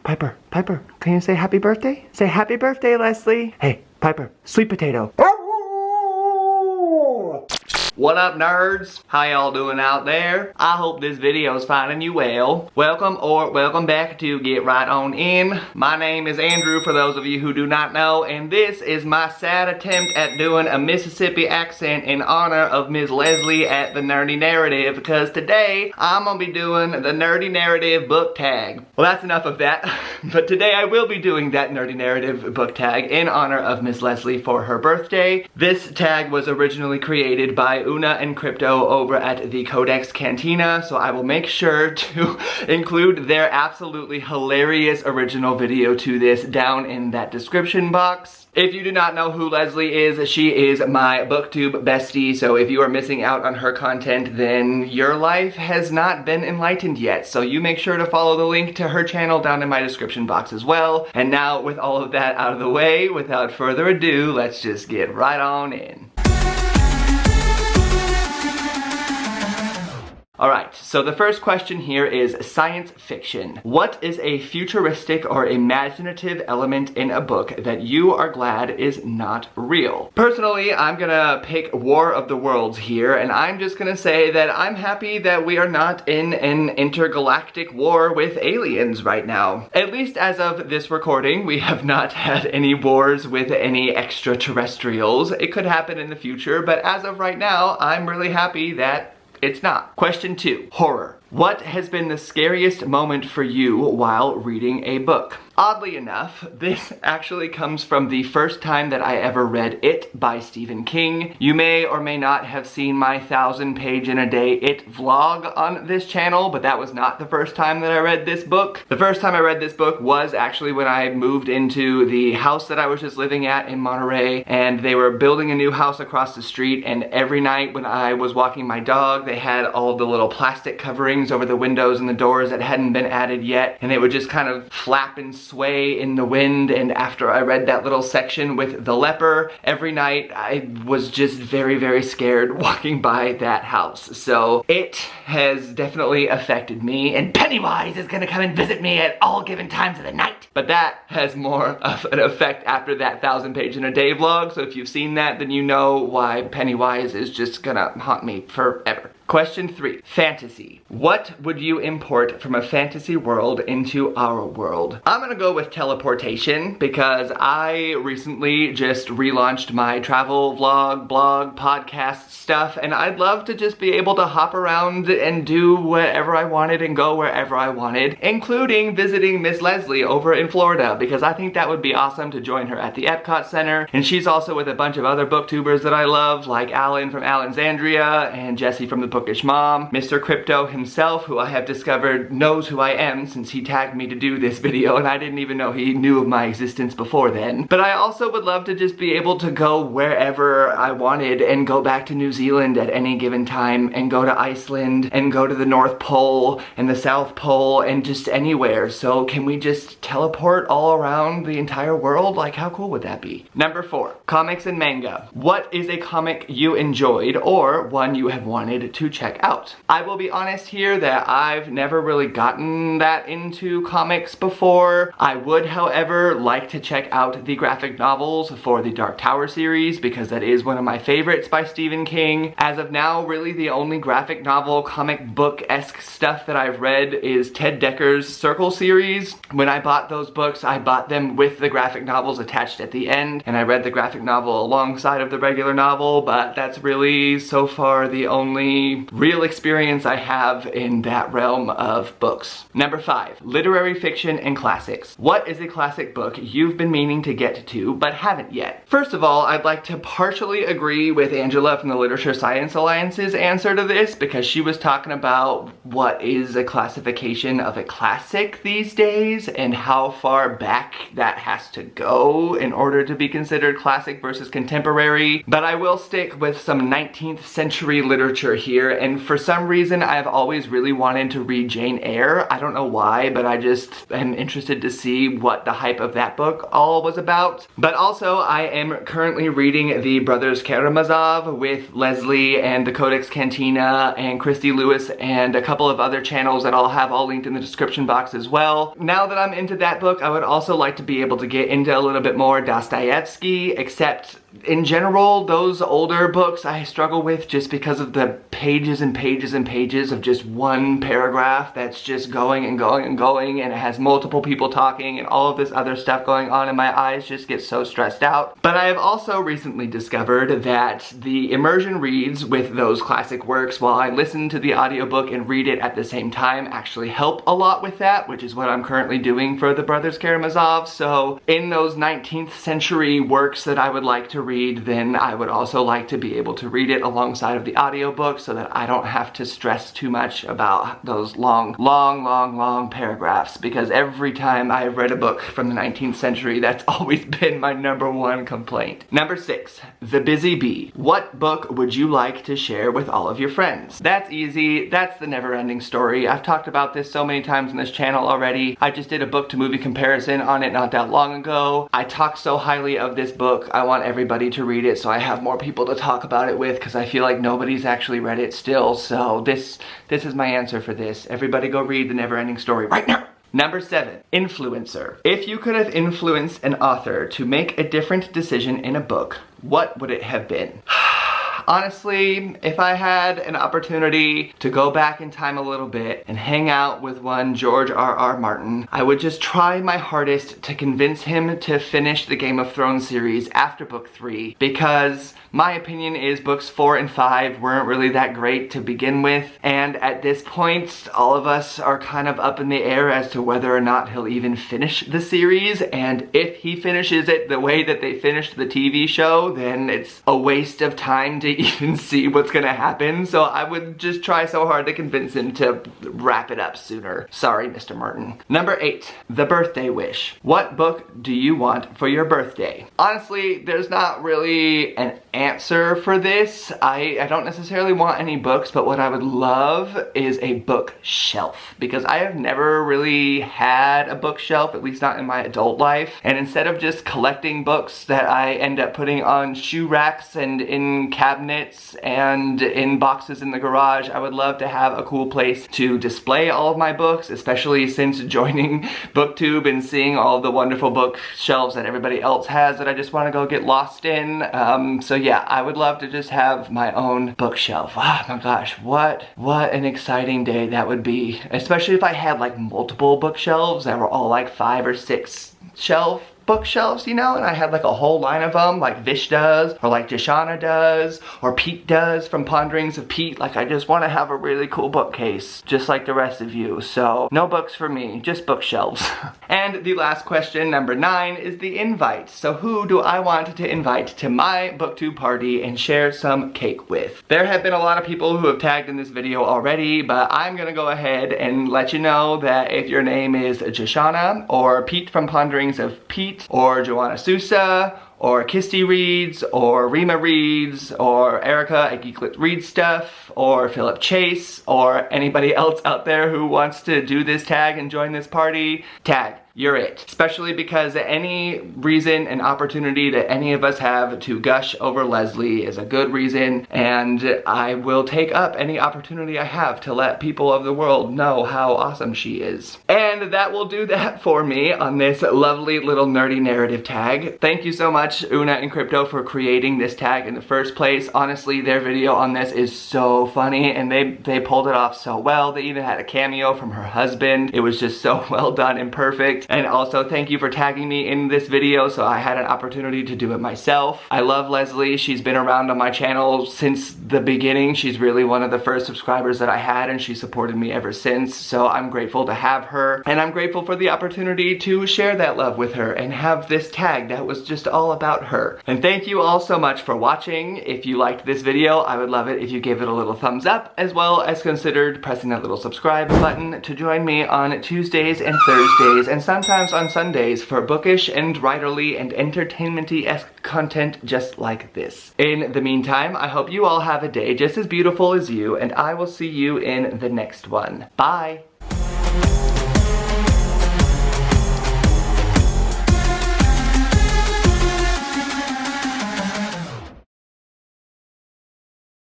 Piper, Piper, can you say happy birthday? Say happy birthday, Lezlie. Hey, Piper, sweet potato. What up, nerds? How y'all doing out there? I hope this video is finding you well. Welcome or welcome back to Get Right On In. My name is Andrew, for those of you who do not know, and this is my sad attempt at doing a Mississippi accent in honor of Ms. Lezlie at the Nerdy Narrative, because today I'm gonna be doing the Nerdy Narrative book tag. Well, that's enough of that, but today I will be doing that Nerdy Narrative book tag in honor of Ms. Lezlie for her birthday. This tag was originally created by Una and Crypto over at the Codex Cantina, so I will make sure to include their absolutely hilarious original video to this down in that description box. If you do not know who Lezlie is, she is my booktube bestie, so if you are missing out on her content, then your life has not been enlightened yet. So you make sure to follow the link to her channel down in my description box as well. And now, with all of that out of the way, without further ado, let's just get right on in. Alright, so the first question here is science fiction. What is a futuristic or imaginative element in a book that you are glad is not real? Personally, I'm gonna pick War of the Worlds here, and I'm just gonna say that I'm happy that we are not in an intergalactic war with aliens right now. At least as of this recording, we have not had any wars with any extraterrestrials. It could happen in the future, but as of right now, I'm really happy that it's not. Question 2, horror. What has been the scariest moment for you while reading a book? Oddly enough, this actually comes from the first time that I ever read It by Stephen King. You may or may not have seen my 1,000-page in a day It vlog on this channel, but that was not the first time that I read this book. The first time I read this book was actually when I moved into the house that I was just living at in Monterey, and they were building a new house across the street, and every night when I was walking my dog, they had all the little plastic coverings over the windows and the doors that hadn't been added yet, and they would just kind of flap and sway in the wind. And after I read that little section with the leper, every night I was just very, very scared walking by that house. So it has definitely affected me, and Pennywise is gonna come and visit me at all given times of the night. But that has more of an effect after that 1,000-page in a day vlog, so if you've seen that, then you know why Pennywise is just gonna haunt me forever. Question 3, fantasy. What would you import from a fantasy world into our world? I'm gonna go with teleportation, because I recently just relaunched my travel vlog, blog, podcast stuff, and I'd love to just be able to hop around and do whatever I wanted and go wherever I wanted, including visiting Miss Lezlie over in Florida, because I think that would be awesome to join her at the Epcot Center. And she's also with a bunch of other booktubers that I love, like Alan from Alexandria and Jesse from the Bookish Mom. Mr. Crypto himself, who I have discovered knows who I am since he tagged me to do this video, and I didn't even know he knew of my existence before then. But I also would love to just be able to go wherever I wanted and go back to New Zealand at any given time, and go to Iceland, and go to the North Pole and the South Pole, and just anywhere. So can we just teleport all around the entire world? Like, how cool would that be? Number 4, comics and manga. What is a comic you enjoyed or one you have wanted to check out? I will be honest here that I've never really gotten that into comics before. I would, however, like to check out the graphic novels for the Dark Tower series, because that is one of my favorites by Stephen King. As of now, really the only graphic novel, comic book-esque stuff that I've read is Ted Decker's Circle series. When I bought those books, I bought them with the graphic novels attached at the end, and I read the graphic novel alongside of the regular novel, but that's really, so far, the only real experience I have in that realm of books. Number 5, literary fiction and classics. What is a classic book you've been meaning to get to but haven't yet? First of all, I'd like to partially agree with Angela from the Literature Science Alliance's answer to this, because she was talking about what is a classification of a classic these days and how far back that has to go in order to be considered classic versus contemporary. But I will stick with some 19th century literature here, here, and for some reason I've always really wanted to read Jane Eyre. I don't know why, but I just am interested to see what the hype of that book all was about. But also I am currently reading the Brothers Karamazov with Leslie and the Codex Cantina and Christy Lewis and a couple of other channels that I'll have all linked in the description box as well. Now that I'm into that book, I would also like to be able to get into a little bit more Dostoevsky, except in general, those older books I struggle with just because of the pages and pages and pages of just one paragraph that's just going and going and going, and it has multiple people talking and all of this other stuff going on, and my eyes just get so stressed out. But I have also recently discovered that the immersion reads with those classic works while I listen to the audiobook and read it at the same time actually help a lot with that, which is what I'm currently doing for the Brothers Karamazov. So in those 19th century works that I would like to read, then I would also like to be able to read it alongside of the audiobook so that I don't have to stress too much about those long paragraphs, because every time I have read a book from the 19th century, that's always been my #1 complaint. Number 6, The Busy Bee. What book would you like to share with all of your friends? That's easy. That's the never-ending story. I've talked about this so many times on this channel already. I just did a book to movie comparison on it not that long ago. I talk so highly of this book. I want everybody to read it so I have more people to talk about it with, because I feel like nobody's actually read it still. So this is my answer for this. Everybody go read The Never-Ending Story right now. Number 7, influencer. If you could have influenced an author to make a different decision in a book, what would it have been? Honestly, if I had an opportunity to go back in time a little bit and hang out with one George R.R. Martin, I would just try my hardest to convince him to finish the Game of Thrones series after book 3, because my opinion is books 4 and 5 weren't really that great to begin with, and at this point, all of us are kind of up in the air as to whether or not he'll even finish the series, and if he finishes it the way that they finished the TV show, then it's a waste of time to even see what's gonna happen. So I would just try so hard to convince him to wrap it up sooner. Sorry, Mr. Martin. Number 8, The Birthday Wish. What book do you want for your birthday? Honestly, there's not really an answer for this. I don't necessarily want any books, but what I would love is a bookshelf, because I have never really had a bookshelf, at least not in my adult life. And instead of just collecting books that I end up putting on shoe racks and in cabinets and in boxes in the garage, I would love to have a cool place to display all of my books, especially since joining BookTube and seeing all of the wonderful bookshelves that everybody else has that I just want to go get lost in. So yeah, I would love to just have my own bookshelf. Oh my gosh, what an exciting day that would be, especially if I had like multiple bookshelves that were all like 5 or 6 bookshelves, you know, and I had like a whole line of them, like Vish does, or like Jashana does, or Pete does from Ponderings of Pete. Like, I just want to have a really cool bookcase, just like the rest of you. So, no books for me, just bookshelves. And the last question, number 9, is the invite. So who do I want to invite to my BookTube party and share some cake with? There have been a lot of people who have tagged in this video already, but I'm gonna go ahead and let you know that if your name is Jashana, or Pete from Ponderings of Pete, or Joanna Sousa, or Kisty Reads, or Rima Reads, or Erica at Geeklet Reads Stuff, or Philip Chase, or anybody else out there who wants to do this tag and join this party, tag. You're it. Especially because any reason and opportunity that any of us have to gush over Leslie is a good reason, and I will take up any opportunity I have to let people of the world know how awesome she is. And that will do that for me on this lovely little nerdy narrative tag. Thank you so much, Una and Crypto, for creating this tag in the first place. Honestly, their video on this is so funny, and they pulled it off so well. They even had a cameo from her husband. It was just so well done and perfect. And also, thank you for tagging me in this video so I had an opportunity to do it myself. I love Leslie. She's been around on my channel since the beginning. She's really one of the first subscribers that I had, and she supported me ever since. So I'm grateful to have her, and I'm grateful for the opportunity to share that love with her and have this tag that was just all about her. And thank you all so much for watching. If you liked this video, I would love it if you gave it a little thumbs up, as well as considered pressing that little subscribe button to join me on Tuesdays and Thursdays and Sundays sometimes on Sundays for bookish and writerly and entertainment-y-esque content just like this. In the meantime, I hope you all have a day just as beautiful as you, and I will see you in the next one. Bye!